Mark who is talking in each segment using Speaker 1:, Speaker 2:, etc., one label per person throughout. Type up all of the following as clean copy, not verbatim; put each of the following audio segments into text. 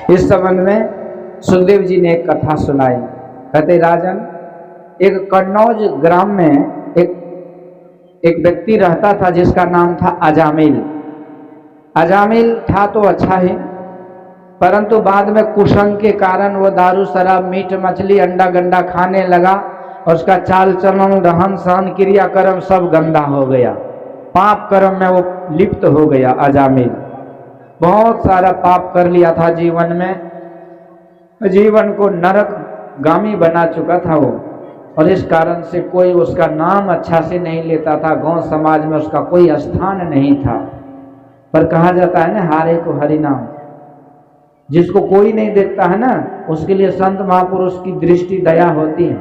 Speaker 1: इस संबंध में सुखदेव जी ने एक कथा सुनाई। कहते राजन, एक कन्नौज ग्राम में एक व्यक्ति रहता था जिसका नाम था अजामिल। अजामिल था तो अच्छा ही, परंतु बाद में कुसंग के कारण वो दारू शराब मीट मछली अंडा गंडा खाने लगा और उसका चाल चलन रहन सहन क्रियाक्रम सब गंदा हो गया। पाप कर्म में वो लिप्त हो गया। अजामिल बहुत सारा पाप कर लिया था जीवन में, जीवन को नरक गामी बना चुका था वो, और इस कारण से कोई उसका नाम अच्छा से नहीं लेता था। गांव समाज में उसका कोई स्थान नहीं था। पर कहा जाता है ना, हारे को हरि नाम, जिसको कोई नहीं देखता है ना, उसके लिए संत महापुरुष की दृष्टि दया होती है।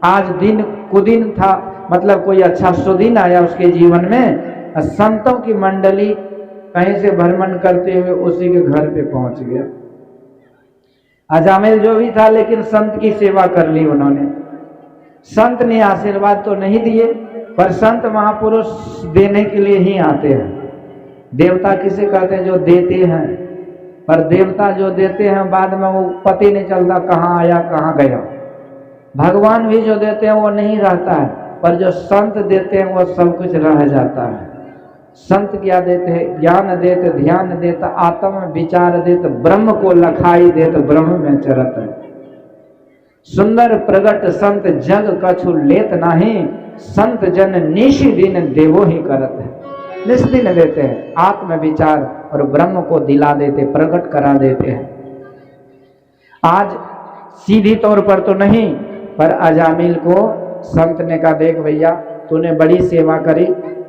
Speaker 1: आज दिन कुदिन था, मतलब कोई अच्छा सुदिन आया उसके जीवन में, संतों की मंडली कहीं से भ्रमण करते हुए उसी के घर पे पहुंच गया। अजामिल जो भी था, लेकिन संत की सेवा कर ली उन्होंने। संत ने आशीर्वाद तो नहीं दिए, पर संत महापुरुष देने के लिए ही आते हैं। देवता किसे कहते हैं? जो देते हैं। पर देवता जो देते हैं बाद में वो पता नहीं चलता कहाँ आया कहाँ गया। भगवान भी जो देते हैं वो नहीं रहता है, पर जो संत देते हैं वो सब कुछ रह जाता है। संत क्या देते हैं? ज्ञान देते, ध्यान देते, आत्म विचार देते, ब्रह्म को लखाई देते, ब्रह्म में चरत है। सुंदर प्रगट संत जग कछु लेत नाही, संत जन निशि दिन देवो ही करत है। निस्दिन देते हैं, आत्म विचार और ब्रह्म को दिला देते, प्रकट करा देते हैं। आज सीधी तौर पर तो नहीं, पर अजामिल को संत ने कहा, देख भैया तूने बड़ी सेवा करी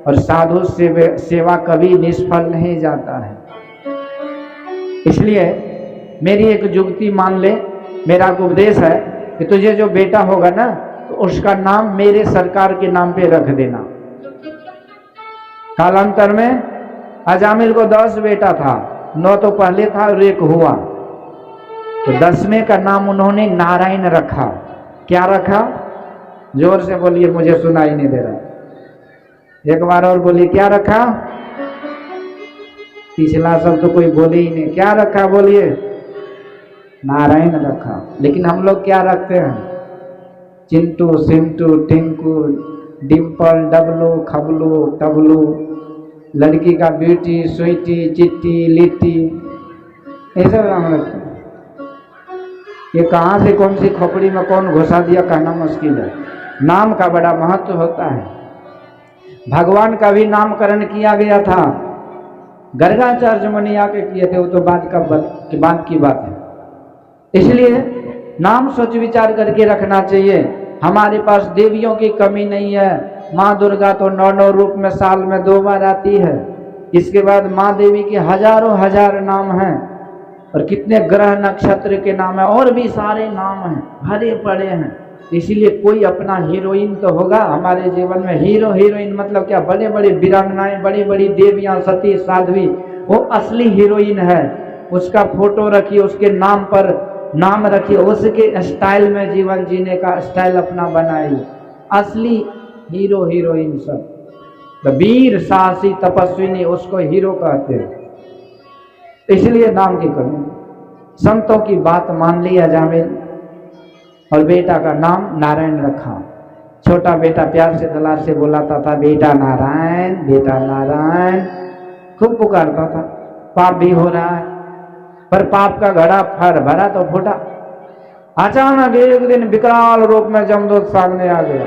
Speaker 1: और साधु सेवा कभी निष्फल नहीं जाता है, इसलिए मेरी एक जुगती मान ले। मेरा उपदेश है कि तुझे जो बेटा होगा ना, तो उसका नाम मेरे सरकार के नाम पे रख देना। कालांतर में अजामिल को 10 बेटा था, 9 तो पहले था और 1 हुआ, तो 10वें का नाम उन्होंने नारायण रखा। क्या रखा? जोर से बोलिए, मुझे सुनाई नहीं दे रहा। एक बार और बोलिए, क्या रखा? पिछला सब तो कोई बोले ही नहीं। क्या रखा बोलिए? नारायण रखा। लेकिन हम लोग क्या रखते हैं? चिंटू, सिंटू, टिंकू, डिम्पल, डबलू, खबलू, टबलू, लड़की का ब्यूटी, स्वीटी, चिट्टी, लिट्टी, ये सब नाम रखते हैं। ये कहाँ से कौन सी खोपड़ी में कौन घुसा दिया कहना मुश्किल है। नाम का बड़ा महत्व होता है। भगवान का भी नामकरण किया गया था, गर्गाचार्य मुनि आके किए थे, वो तो बात की बात है। इसलिए नाम सोच विचार करके रखना चाहिए। हमारे पास देवियों की कमी नहीं है। माँ दुर्गा तो 9 रूप में साल में 2 बार आती है। इसके बाद माँ देवी के हजारों हजार नाम हैं, और कितने ग्रह नक्षत्र के नाम है, और भी सारे नाम हैं, भरे पड़े हैं। इसीलिए कोई अपना हीरोइन तो होगा हमारे जीवन में। हीरो हीरोइन मतलब क्या? बड़े बड़े वीरांगनाएं, बड़ी बड़ी देवियां, सती साध्वी, वो असली हीरोइन है। उसका फोटो रखिए, उसके नाम पर नाम रखिए, उसके स्टाइल में जीवन जीने का स्टाइल अपना बनाइए। असली हीरो हीरोइन सब, तो वीर साहसी तपस्विनी, उसको हीरो कहते हैं। इसलिए नाम की कमी। संतों की बात मान ली अजामिल, और बेटा का नाम नारायण रखा। छोटा बेटा प्यार से दुलार से बुलाता था, बेटा नारायण, बेटा नारायण, खूब पुकारता था। पाप भी हो रहा है, पर पाप का घड़ा भरा तो फूटा। अचानक एक दिन विकराल रूप में जमदूत सामने आ गया।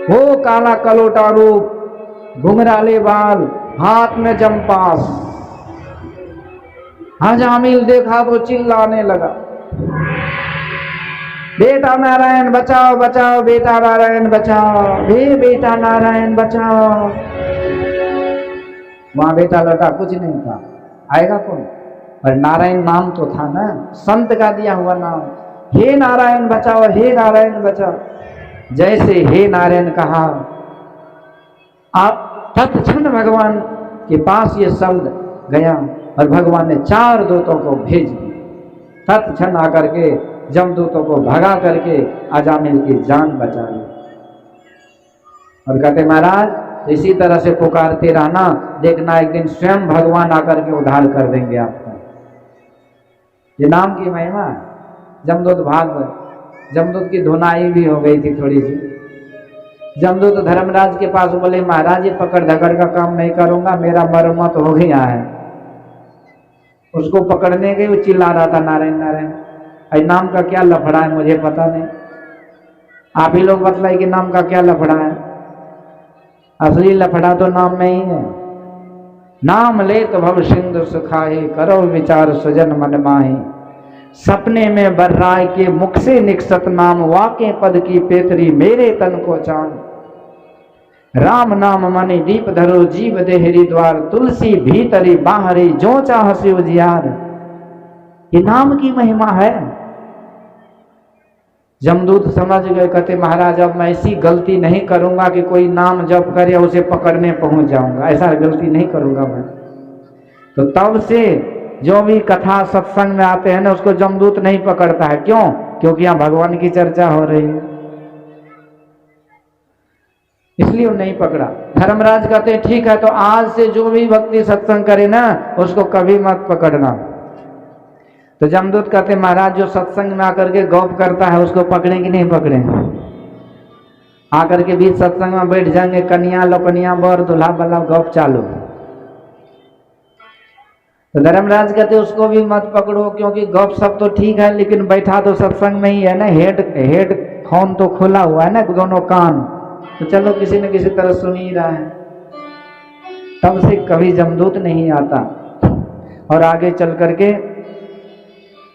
Speaker 1: वो काला कलोटा रूप, घुंघराले बाल, हाथ में जमपास। अजामिल देखा तो चिल्लाने लगा, बेटा नारायण बचाओ बचाओ, बेटा नारायण बचाओ, बेटा नारायण बचाओ। वहां बेटा लौटा, कुछ नहीं था। आएगा कौन? पर नारायण नाम तो था ना, संत का दिया हुआ नाम। हे नारायण बचाओ, हे नारायण बचाओ। जैसे हे नारायण कहा, आप तत्क्षण भगवान के पास ये शब्द गया, और भगवान ने 4 दूतों को भेज दिया। तत्क्षण आकर के जमदूतों को भगा करके अजामिल की जान बचा ली। और कहते महाराज, तो इसी तरह से पुकारते रहना, देखना एक दिन स्वयं भगवान आकर के उद्धार कर देंगे आपका। ये नाम की महिमा है। जमदूत भाग गए, जमदूत की धुनाई भी हो गई थी थोड़ी सी। जमदूत धर्मराज के पास बोले, महाराज ये पकड़ धकड़ का काम नहीं करूंगा, मेरा मरम्मत हो गया है। उसको पकड़ने गए, वो चिल्ला रहा था नारायण नारायण। अरे नाम का क्या लफड़ा है मुझे पता नहीं, आप ही लोग बतलाइए कि नाम का क्या लफड़ा है। असली लफड़ा तो नाम में ही है। नाम ले तो भव सिंधु सुखाए, करो विचार सुजन मन माही। सपने में बर्राय के मुख से निकसत नाम, वाके पद की पेतरी मेरे तन को चान। राम नाम मनि दीप धरो, जीव देहरी द्वार। तुलसी भीतरी बाहरी, जो चाह शिव जियार। ये नाम की महिमा है। जमदूत समझ गए, कहते महाराज अब मैं ऐसी गलती नहीं करूंगा कि कोई नाम जप करे उसे पकड़ने पहुंच जाऊंगा, ऐसा गलती नहीं करूंगा मैं। तो तब से जो भी कथा सत्संग में आते हैं ना, उसको जमदूत नहीं पकड़ता है। क्यों? क्योंकि यहाँ भगवान की चर्चा हो रही है, इसलिए वो नहीं पकड़ा। धर्मराज कहते हैं ठीक है, तो आज से जो भी भक्ति सत्संग करे ना, उसको कभी मत पकड़ना। तो जमदूत कहते महाराज जो सत्संग में आकर के गौप करता है उसको पकड़े कि नहीं पकड़े? आकर के बीच सत्संग में बैठ जाएंगे, कन्या लोकनिया बर दुल्हा बल्ला गौप चालू। तो धर्मराज कहते उसको भी मत पकड़ो, क्योंकि गौप सब तो ठीक है, लेकिन बैठा तो सत्संग में ही है ना, हेड फोन तो खुला हुआ है ना, दोनों कान, तो चलो किसी न किसी तरह सुन ही रहा है। तब से कभी जमदूत नहीं आता। और आगे चल करके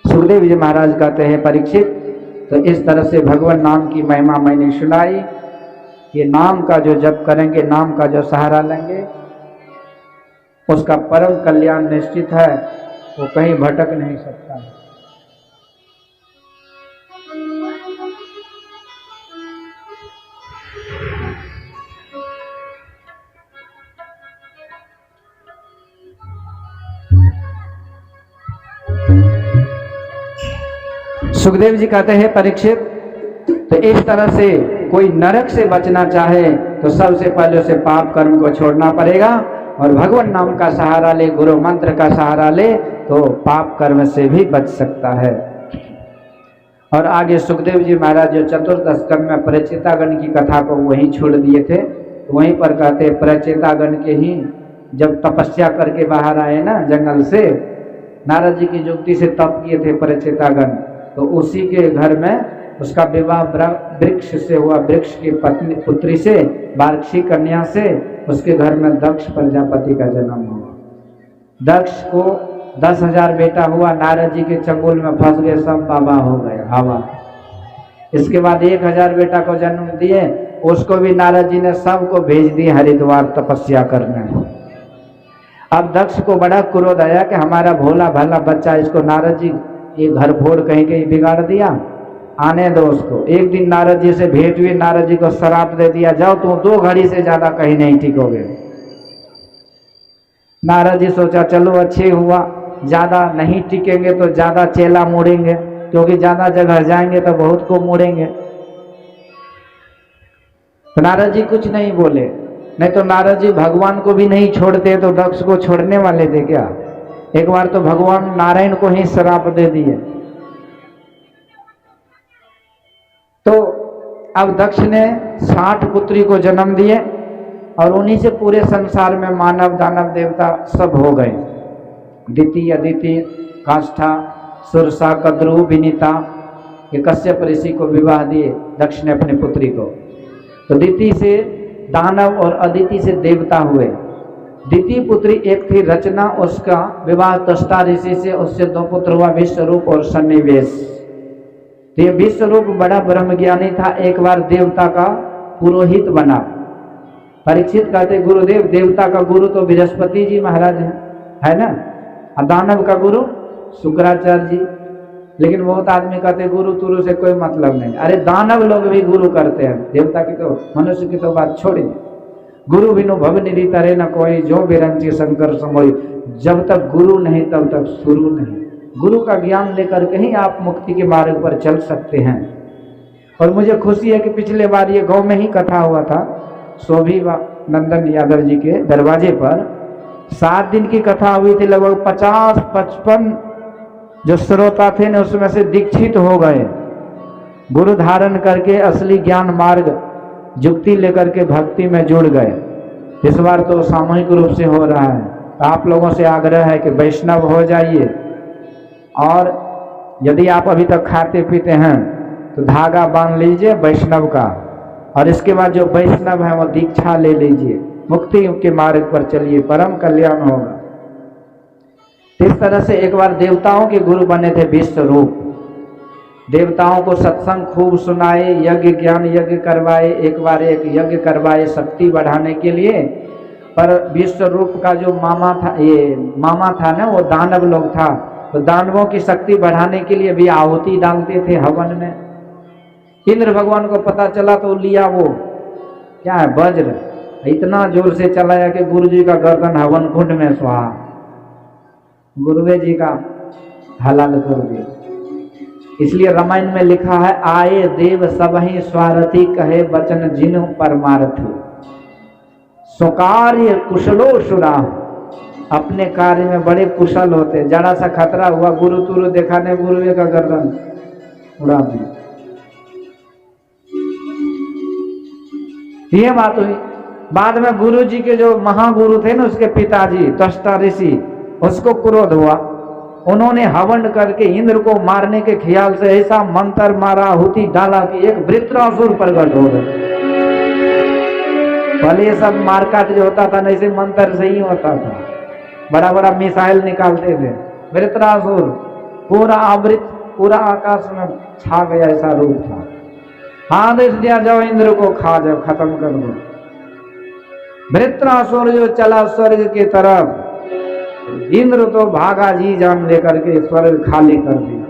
Speaker 1: सुखदेव जी महाराज कहते हैं, परीक्षित तो इस तरह से भगवान नाम की महिमा मैंने सुनाई। ये नाम का जो जप करेंगे, नाम का जो सहारा लेंगे, उसका परम कल्याण निश्चित है, वो कहीं भटक नहीं सकता। सुखदेव जी कहते हैं परीक्षित तो इस तरह से कोई नरक से बचना चाहे तो सबसे पहले उसे पाप कर्म को छोड़ना पड़ेगा और भगवान नाम का सहारा ले, गुरु मंत्र का सहारा ले तो पाप कर्म से भी बच सकता है। और आगे सुखदेव जी महाराज जो चतुर्थ स्कंद में प्रचेतागण की कथा को वहीं छोड़ दिए थे, तो वहीं पर कहते प्रचेतागण के ही जब तपस्या करके बाहर आए ना जंगल से, नारद जी की युक्ति से तप किए थे प्रचेतागण, तो उसी के घर में उसका विवाह वृक्ष से हुआ, वृक्ष की पत्नी पुत्री से, बार्क्षी कन्या से, उसके घर में दक्ष प्रजापति का जन्म हुआ। दक्ष को 10,000 बेटा हुआ, नारद जी के चंगुल में फंस गए, सब बाबा हो गए हवा। इसके बाद 1,000 बेटा को जन्म दिए, उसको भी नारद जी ने सबको भेज दिए हरिद्वार तपस्या करने। अब दक्ष को बड़ा क्रोध आया कि हमारा भोला भाला बच्चा, इसको नारद जी ये घर फोड़ कहीं कहीं बिगाड़ दिया, आने दो उसको। एक दिन नारद जी से भेंट हुई, नारद जी को श्राप दे दिया, जाओ तुम 2 घड़ी से ज्यादा कहीं नहीं टिकोगे। नारद जी सोचा चलो अच्छे हुआ, ज्यादा नहीं टिकेंगे तो ज्यादा चेला मोड़ेंगे, क्योंकि ज्यादा जगह जाएंगे तो बहुत को मोड़ेंगे। तो नारद जी कुछ नहीं बोले, नहीं तो नारद जी भगवान को भी नहीं छोड़ते तो दक्ष को छोड़ने वाले थे क्या? एक बार तो भगवान नारायण को ही श्राप दे दिए। तो अब दक्ष ने 60 पुत्री को जन्म दिए और उन्हीं से पूरे संसार में मानव दानव देवता सब हो गए। दिति, अदिति, काष्ठा, सुरसा, कद्रु, विनीता, ये कश्यप ऋषि को विवाह दिए दक्ष ने अपनी पुत्री को। तो दिति से दानव और अदिति से देवता हुए। द्वितीय पुत्री एक थी रचना, उसका विवाह त्वष्टा ऋषि से, उससे 2 पुत्र हुआ, विश्वरूप और सन्निवेश। तो ये विश्वरूप बड़ा ब्रह्मज्ञानी था, एक बार देवता का पुरोहित बना। परीक्षित कहते गुरुदेव, देवता का गुरु तो बृहस्पति जी महाराज है ना, और दानव का गुरु शुक्राचार्य जी। लेकिन बहुत आदमी कहते गुरु तुरु से कोई मतलब नहीं। अरे दानव लोग भी गुरु करते हैं, देवता की तो, मनुष्य की तो बात छोड़िए। गुरु बिनु भव निधि तरे न कोई, जो बिरंची शंकर समोई। जब तक गुरु नहीं तब तक शुरू नहीं। गुरु का ज्ञान लेकर के ही आप मुक्ति के मार्ग पर चल सकते हैं। और मुझे खुशी है कि पिछले बार ये गांव में ही कथा हुआ था, नंदन यादव जी के दरवाजे पर 7 दिन की कथा हुई थी। लगभग 50-55 जो श्रोता थे ना उसमें से दीक्षित हो गए, गुरु धारण करके असली ज्ञान मार्ग जुक्ति लेकर के भक्ति में जुड़ गए। इस बार तो सामूहिक रूप से हो रहा है। तो आप लोगों से आग्रह है कि वैष्णव हो जाइए, और यदि आप अभी तक खाते पीते हैं तो धागा बांध लीजिए वैष्णव का, और इसके बाद जो वैष्णव है वो दीक्षा ले लीजिए, मुक्ति के मार्ग पर चलिए, परम कल्याण होगा। इस तरह से एक बार देवताओं के गुरु बने थे विश्वरूप। देवताओं को सत्संग खूब सुनाए, यज्ञ ज्ञान यज्ञ करवाए, एक बार एक यज्ञ करवाए शक्ति बढ़ाने के लिए। पर विश्वरूप का जो मामा था ना, वो दानव लोग था, तो दानवों की शक्ति बढ़ाने के लिए भी आहुति डालते थे हवन में। इंद्र भगवान को पता चला तो लिया वो क्या है वज्र, इतना जोर से चलाया कि गुरु जी का गर्दन हवन कुंड में स्वाहा, गुरुवे जी का हलाल कर दिया। इसलिए रामायण में लिखा है, आए देव सबहि स्वारथी कहे वचन जिन्हु परमारथ, स्वकार्य कुशलो सुरा। अपने कार्य में बड़े कुशल होते, जरा सा खतरा हुआ गुरु तुरु देखा ने गुरुवे का गर्दन उड़ा दिया। ये बात हुई। बाद में गुरु जी के जो महागुरु थे ना, उसके पिताजी त्वष्टा ऋषि, उसको क्रोध हुआ। उन्होंने हवन करके इंद्र को मारने के ख्याल से ऐसा मंत्र मारा, आहुति डाला कि एक वृत्रासुर प्रकट हो गए। पहले ये सब मारकाट जो होता था ना, ऐसे मंत्र से ही होता था, बड़ा बड़ा मिसाइल निकालते थे। वृत्रासुर पूरा आवृत, पूरा आकाश में छा गया, ऐसा रूप था। आदेश दिया जाओ इंद्र को खा जाओ, खत्म कर दो। वृत्रासुर जो चला स्वर्ग की तरफ, इंद्र तो भागा जी जान लेकर के स्वर्ग खाली कर दिया।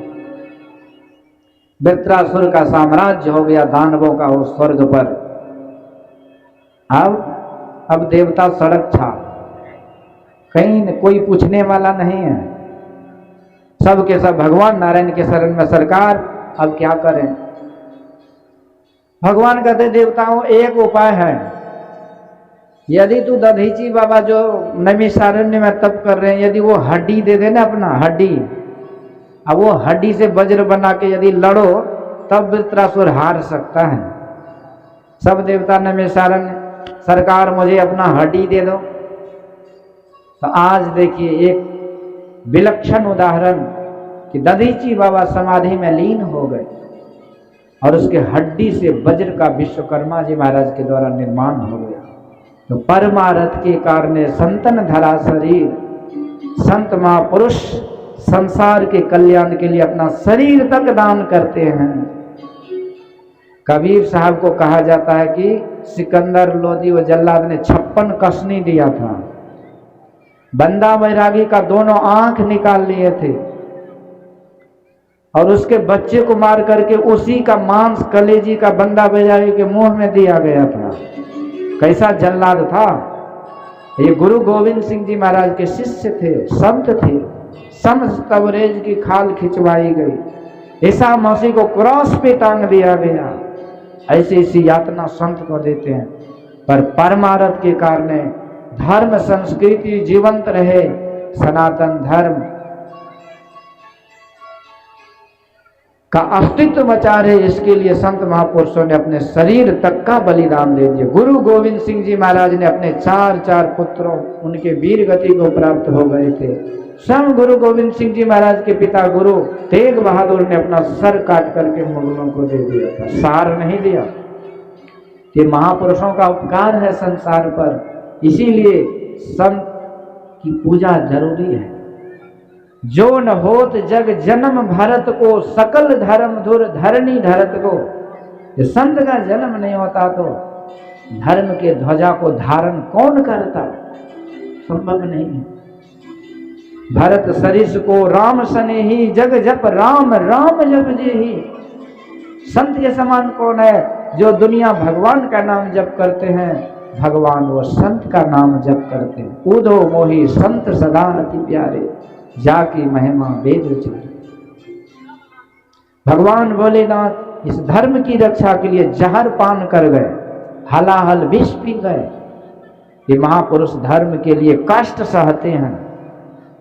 Speaker 1: वृत्रासुर का साम्राज्य हो गया दानवों का उस स्वर्ग पर। अब देवता सड़क छा, कहीं कोई पूछने वाला नहीं है, सब के सब भगवान नारायण के शरण में। सरकार अब क्या करें? भगवान कहते देवताओं एक उपाय है, यदि तू दधीची बाबा जो नैमिषारण्य में तप कर रहे हैं, यदि वो हड्डी दे देना, अपना हड्डी, अब वो हड्डी से वज्र बना के यदि लड़ो तब वृत्रासुर हार सकता है। सब देवता नैमिषारण्य, सरकार मुझे अपना हड्डी दे दो। तो आज देखिए एक विलक्षण उदाहरण कि दधीची बाबा समाधि में लीन हो गए और उसके हड्डी से वज्र का विश्वकर्मा जी महाराज के द्वारा निर्माण हो गया। तो परमारथ के कारण संतन धरा शरीर, संत महापुरुष संसार के कल्याण के लिए अपना शरीर तक दान करते हैं। कबीर साहब को कहा जाता है कि सिकंदर लोधी व जल्लाद ने 56 कसनी दिया था, बंदा बैरागी का दोनों आंख निकाल लिए थे, और उसके बच्चे को मार करके उसी का मांस कलेजी का बंदा बैरागी के मुंह में दिया गया था। कैसा जल्लाद था! ये गुरु गोविंद सिंह जी महाराज के शिष्य थे, संत थे। समस्त तबरेज की खाल खिंचवाई गई, ईसा मसीह को क्रॉस पे टांग दिया गया। ऐसी यातना संत को देते हैं, पर परमारथ के कारण धर्म संस्कृति जीवंत रहे, सनातन धर्म का अस्तित्व बचा रहे, इसके लिए संत महापुरुषों ने अपने शरीर तक का बलिदान दे दिया। गुरु गोविंद सिंह जी महाराज ने अपने 4 पुत्रों, उनके वीर गति को प्राप्त हो गए थे। स्वयं गुरु गोविंद सिंह जी महाराज के पिता गुरु तेग बहादुर ने अपना सर काट करके मुगलों को दे दिया था, सार नहीं दिया। ये महापुरुषों का उपकार है संसार पर, इसीलिए संत की पूजा जरूरी है। जो न होत जग जन्म भरत को, सकल धर्म धुर धरणी धरत को। ये संत का जन्म नहीं होता तो धर्म के ध्वजा को धारण कौन करता? संभव नहीं है। भरत सरिस को राम सने ही, जग जप राम राम जप जे ही। संत के समान कौन है? जो दुनिया भगवान का नाम जप करते हैं, भगवान वो संत का नाम जप करते हैं। उदो मोहि संत सदा अति प्यारे, जाकी महिमा वेद उचारे। भगवान भोलेनाथ इस धर्म की रक्षा के लिए जहर पान कर गए, हलाहल विष पी गए, ये महापुरुष धर्म के लिए कष्ट सहते हैं।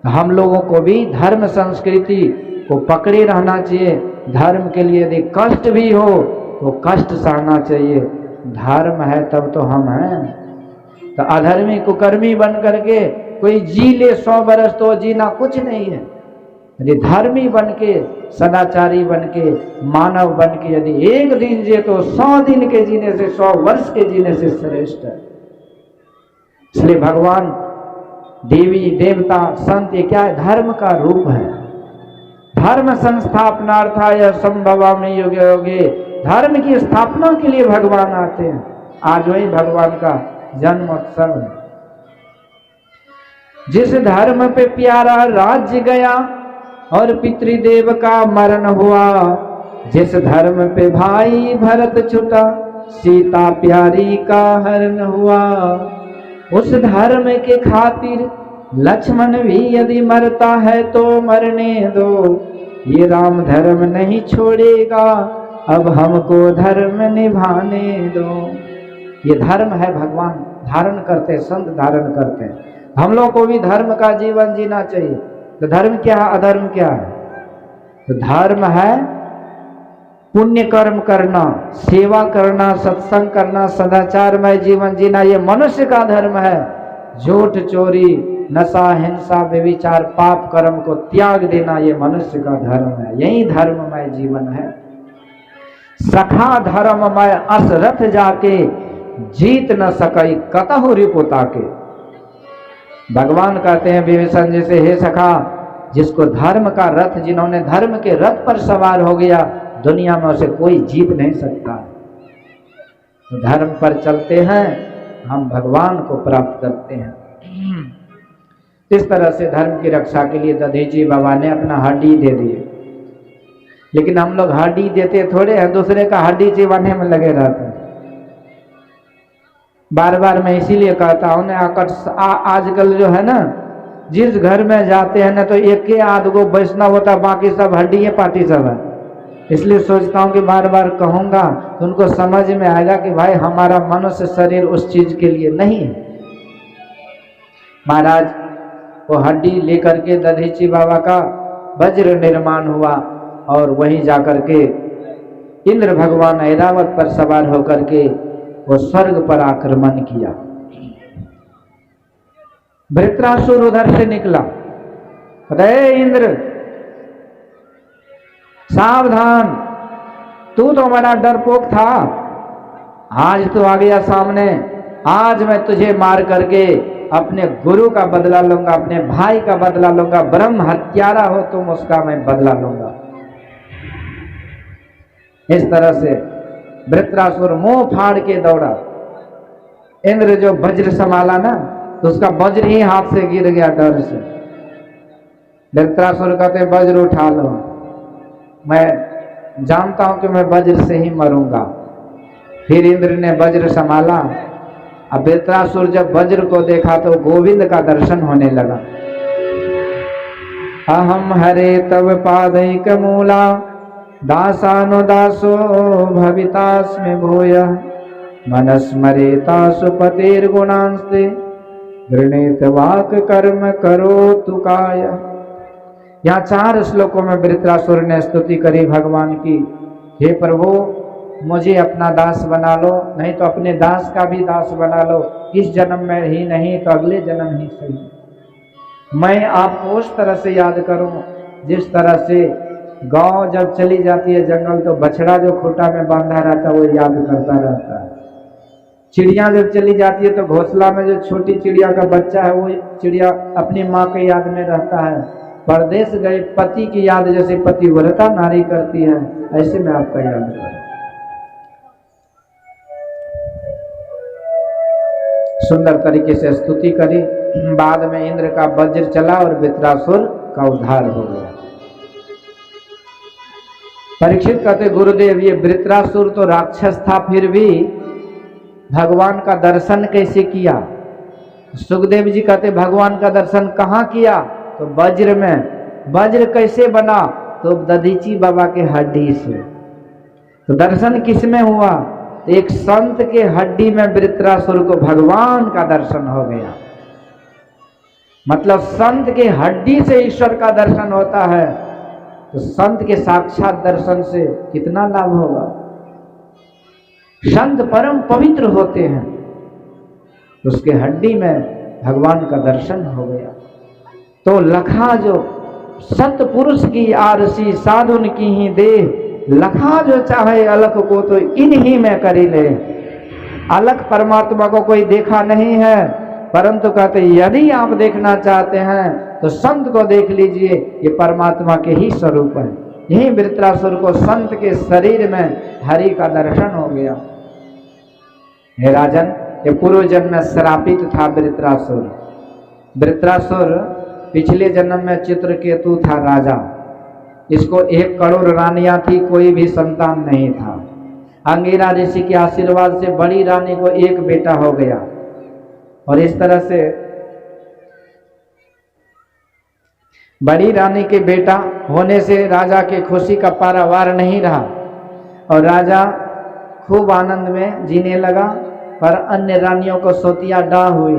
Speaker 1: हम लोगों को भी धर्म संस्कृति को पकड़े रहना चाहिए। धर्म के लिए यदि कष्ट भी हो तो कष्ट सहना चाहिए। धर्म है तब तो हम हैं। तो अधर्मी कुकर्मी बन करके कोई जी ले 100 बरस तो जीना कुछ नहीं है। यदि धर्मी बन के, सदाचारी बन के, मानव बन के यदि एक दिन जिए तो 100 दिन के जीने से, 100 वर्ष के जीने से श्रेष्ठ है। इसलिए भगवान, देवी देवता, संत, ये क्या है? धर्म का रूप है। धर्म संस्थापनार्थाय संभवामि युगे युगे, धर्म की स्थापना के लिए भगवान आते हैं। आज वही भगवान का जन्मोत्सव है। जिस धर्म पे प्यारा राज्य गया और पितृदेव का मरण हुआ, जिस धर्म पे भाई भरत छुटा, सीता प्यारी का हरण हुआ, उस धर्म के खातिर लक्ष्मण भी यदि मरता है तो मरने दो, ये राम धर्म नहीं छोड़ेगा, अब हमको धर्म निभाने दो। ये धर्म है, भगवान धारण करते, संत धारण करते हैं। हम लोग को भी धर्म का जीवन जीना चाहिए। तो धर्म क्या है, अधर्म क्या है? तो धर्म है पुण्य कर्म करना, सेवा करना, सत्संग करना, सदाचारमय जीवन जीना, ये मनुष्य का धर्म है। झूठ, चोरी, नशा, हिंसा, व्यभिचार, पाप कर्म को त्याग देना, ये मनुष्य का धर्म है। यही धर्ममय जीवन है। सखा धर्ममय असरथ जाके, जीत न सकई कतहु रिपुता के। भगवान कहते हैं विभीषण जी से, हे सखा, जिसको धर्म का रथ, जिन्होंने धर्म के रथ पर सवार हो गया, दुनिया में उसे कोई जीत नहीं सकता। तो धर्म पर चलते हैं, हम भगवान को प्राप्त करते हैं। इस तरह से धर्म की रक्षा के लिए दधीची बाबा ने अपना हड्डी दे दिए। लेकिन हम लोग हड्डी देते थोड़े हैं, दूसरे का हड्डी चिबाने में लगे रहते हैं। बार बार मैं इसीलिए कहता हूँ ना, आजकल जो है ना, जिस घर में जाते हैं ना तो एक के आध गो वैष्णव होता, बाकी सब हड्डी पार्टी सब है। इसलिए सोचता हूँ कि बार बार कहूँगा तो उनको समझ में आएगा कि भाई हमारा मनुष्य शरीर उस चीज के लिए नहीं है। महाराज वो हड्डी लेकर के दधीची बाबा का वज्र निर्माण हुआ और वहीं जाकर के इंद्र भगवान ऐरावत पर सवार होकर के वो स्वर्ग पर आक्रमण किया। वृत्रासुर उधर से निकला, अरे इंद्र सावधान, तू तो बड़ा डरपोक था, आज तो आ गया सामने, आज मैं तुझे मार करके अपने गुरु का बदला लूंगा, अपने भाई का बदला लूंगा, ब्रह्म हत्यारा हो तुम, उसका मैं बदला लूंगा। इस तरह से वृत्रासुर मुंह फाड़ के दौड़ा। इंद्र जो वज्र संभाला ना, तो उसका वज्र ही हाथ से गिर गया डर से। वृत्रासुर कहते वज्र उठा लो, मैं जानता हूं कि मैं वज्र से ही मरूंगा। फिर इंद्र ने वज्र संभाला। अब वृत्रासुर जब वज्र को देखा तो गोविंद का दर्शन होने लगा। अहम हरे तव पादैक मूला, दासानुदासो भवितास्मि भूयः, मनस्मरेतासु पतेर्गुणांस्ते, गृणीत वाक् कर्म करोतु कायः। यहाँ 4 श्लोकों में वृत्रासुर ने स्तुति करी भगवान की, हे प्रभु मुझे अपना दास बना लो, नहीं तो अपने दास का भी दास बना लो, इस जन्म में ही नहीं तो अगले जन्म ही सही। मैं आपको उस तरह से याद करूं जिस तरह से गांव जब चली जाती है जंगल तो बछड़ा जो खूंटा में बांधा रहता है वो याद करता रहता है। चिड़िया जब चली जाती है तो घोंसला में जो छोटी चिड़िया का बच्चा है वो चिड़िया अपनी माँ के याद में रहता है। परदेश गए पति की याद जैसे पतिव्रता नारी करती है, ऐसे में आपका याद करें। सुंदर तरीके से स्तुति करी। बाद में इंद्र का वज्र चला और वृत्रासुर का उद्धार हो गया। परीक्षित कहते गुरुदेव ये वृत्रासुर तो राक्षस था, फिर भी भगवान का दर्शन कैसे किया? सुखदेव जी कहते भगवान का दर्शन कहाँ किया? तो वज्र में। वज्र कैसे बना? तो दधीची बाबा के हड्डी से। तो दर्शन किस में हुआ? एक संत के हड्डी में वृत्रासुर को भगवान का दर्शन हो गया। मतलब संत के हड्डी से ईश्वर का दर्शन होता है, तो संत के साक्षात दर्शन से कितना लाभ होगा। संत परम पवित्र होते हैं, तो उसके हड्डी में भगवान का दर्शन हो गया। तो लखा जो सतपुरुष की आरसी साधुन की ही देह, लखा जो चाहे अलख को तो इन्हीं में करी ले। अलख परमात्मा को कोई देखा नहीं है, परंतु कहते यदि आप देखना चाहते हैं तो संत को देख लीजिए, ये परमात्मा के ही स्वरूप है। यही वृत्रासुर को संत के शरीर में हरि का दर्शन हो गया। हे राजन, ये पूर्व जन्म में श्रापित था वृत्रासुर। वृत्रासुर पिछले जन्म में चित्रकेतु था राजा। इसको 1 करोड़ रानियां थी, कोई भी संतान नहीं था। अंगिरा ऋषि के आशीर्वाद से बड़ी रानी को 1 बेटा हो गया, और इस तरह से बड़ी रानी के बेटा होने से राजा के खुशी का पारावार नहीं रहा, और राजा खूब आनंद में जीने लगा। पर अन्य रानियों को सोतिया डाह हुई,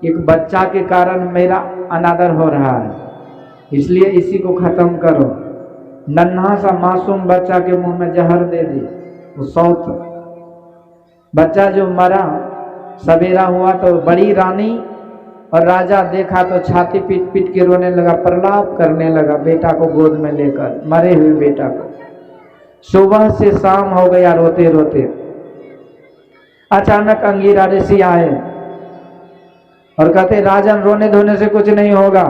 Speaker 1: एक बच्चा के कारण मेरा अनादर हो रहा है, इसलिए इसी को खत्म करो। नन्हा सा मासूम बच्चा के मुंह में जहर दे दी। वो सौत बच्चा जो मरा, सवेरा हुआ तो बड़ी रानी और राजा देखा तो छाती पीट पीट के रोने लगा, प्रलाप करने लगा बेटा को गोद में लेकर, मरे हुए बेटा को। सुबह से शाम हो गया रोते रोते। अचानक अंगिरा ऋषि आए और कहते राजन, रोने धोने से कुछ नहीं होगा,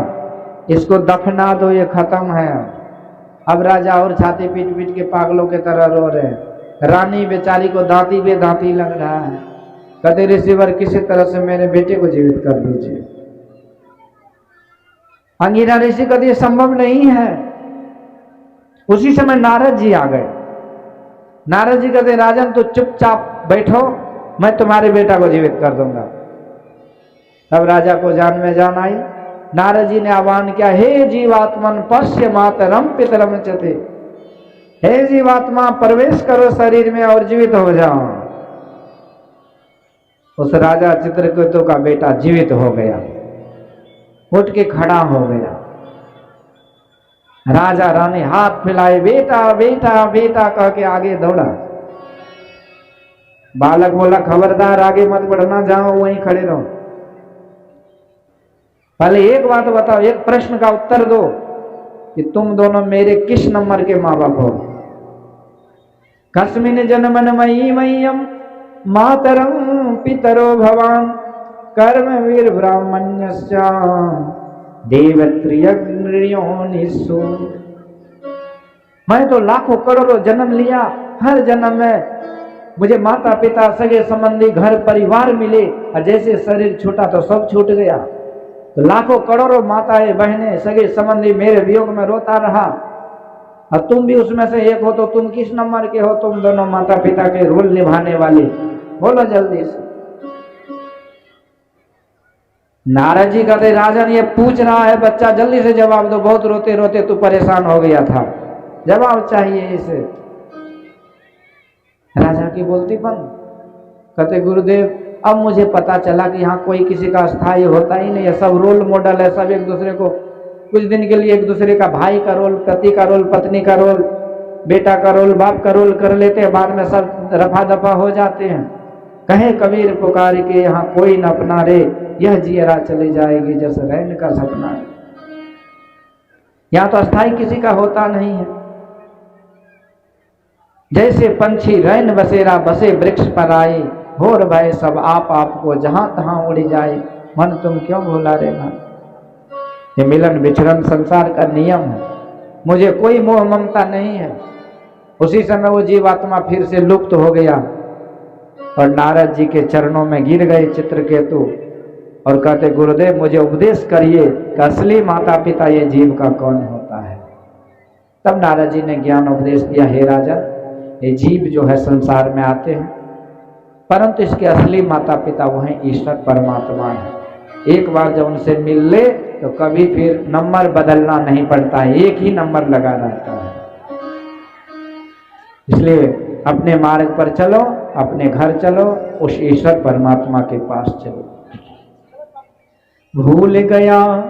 Speaker 1: इसको दफना दो, ये खत्म है। अब राजा और छाती पीट पीट के पागलों के तरह रो रहे। रानी बेचारी को दांती बेदांती लग रहा है। कहते ऋषिवर, किसी तरह से मेरे बेटे को जीवित कर दीजिए। अंगिरा ऋषि कहते ये संभव नहीं है। उसी समय नारद जी आ गए। नारद जी कहते राजन, तो चुपचाप बैठो, मैं तुम्हारे बेटा को जीवित कर दूंगा। तब राजा को जान में जान आई। नारद जी ने आह्वान किया, हे जीवात्मन पश्य मातरम पितरम चते। हे जीवात्मा, प्रवेश करो शरीर में और जीवित हो जाओ। उस राजा चित्रकेतु का बेटा जीवित हो गया, उठ के खड़ा हो गया। राजा रानी हाथ फैलाए, बेटा बेटा बेटा कह के आगे दौड़ा। बालक बोला, खबरदार आगे मत बढ़ना, जाओ वहीं खड़े रहो। पहले एक बात बताओ, एक प्रश्न का उत्तर दो कि तुम दोनों मेरे किस नंबर के माँ बाप हो। कस्मिन जन्मन मयी मह्यम मातरम पितरो भवान कर्म वीर ब्राह्मण्यश्च देवत्रियो निस्सु। मैं तो लाखों करोड़ों जन्म लिया, हर जन्म में मुझे माता पिता सगे संबंधी घर परिवार मिले, और जैसे शरीर छूटा तो सब छूट गया। तो लाखों करोड़ों माताएं बहनें सगे संबंधी मेरे वियोग में रोता रहा, और तुम भी उसमें से एक हो, तो तुम किस नंबर के हो? तुम दोनों माता पिता के रोल निभाने वाले, बोलो जल्दी से। नारद जी कहते राजन, ये पूछ रहा है बच्चा, जल्दी से जवाब दो, बहुत रोते रोते तू परेशान हो गया था, जवाब चाहिए इसे। राजा की बोलती बंद। कहते गुरुदेव, अब मुझे पता चला कि यहाँ कोई किसी का स्थायी होता ही नहीं है, सब रोल मॉडल है, सब एक दूसरे को कुछ दिन के लिए एक दूसरे का भाई का रोल, पति का रोल, पत्नी का रोल, बेटा का रोल, बाप का रोल कर लेते हैं, बाद में सब रफा दफा हो जाते हैं। कहे कबीर पुकार के यहाँ कोई न अपना रे, यह जियरा चली जाएगी जैसे रैन का सपना है। यहाँ तो अस्थाई किसी का होता नहीं है। जैसे पंछी रैन बसेरा बसे वृक्ष पर आए, भोर भय सब आप आपको जहां तहां उड़ जाए, मन तुम क्यों भूला रे मन। ये मिलन विचरण संसार का नियम है, मुझे कोई मोह ममता नहीं है। उसी समय वो जीवात्मा फिर से लुप्त हो गया और नारद जी के चरणों में गिर गए चित्रकेतु और कहते गुरुदेव मुझे उपदेश करिए कि असली माता पिता ये जीव का कौन होता है। तब नारद जी ने ज्ञान उपदेश दिया, हे राजन, ये जीव जो है संसार में आते हैं, परंतु इसके असली माता पिता वो हैं ईश्वर परमात्मा है। एक बार जब उनसे मिल ले तो कभी फिर नंबर बदलना नहीं पड़ता है, एक ही नंबर लगा रहता है। इसलिए अपने मार्ग पर चलो, अपने घर चलो, उस ईश्वर परमात्मा के पास चलो। भूल गया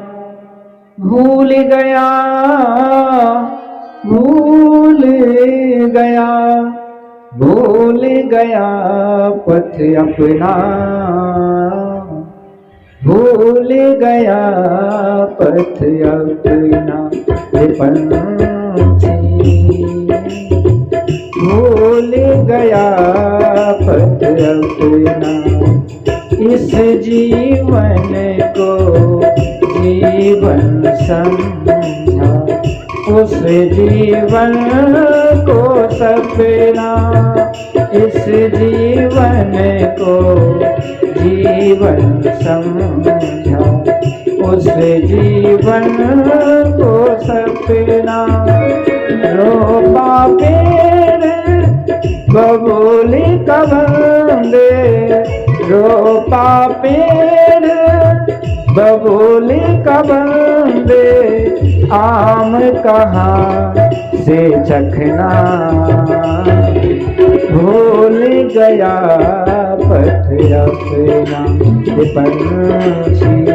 Speaker 1: भूल गया भूल गया भूल गया पथ अपना, भूल गया पथ अपना पंछी, भूल गया पथ अपना। इस जीवन को जीवन समझा, उस जीवन को सपना, इस जीवन को जीवन समझा, उस जीवन को सपना। रोपा पेड़ बबूली कबंदे, रोपा पेड़ बबूली कबंदे, आम कहाँ से चखना, भूल गया पथ अपना पंछी।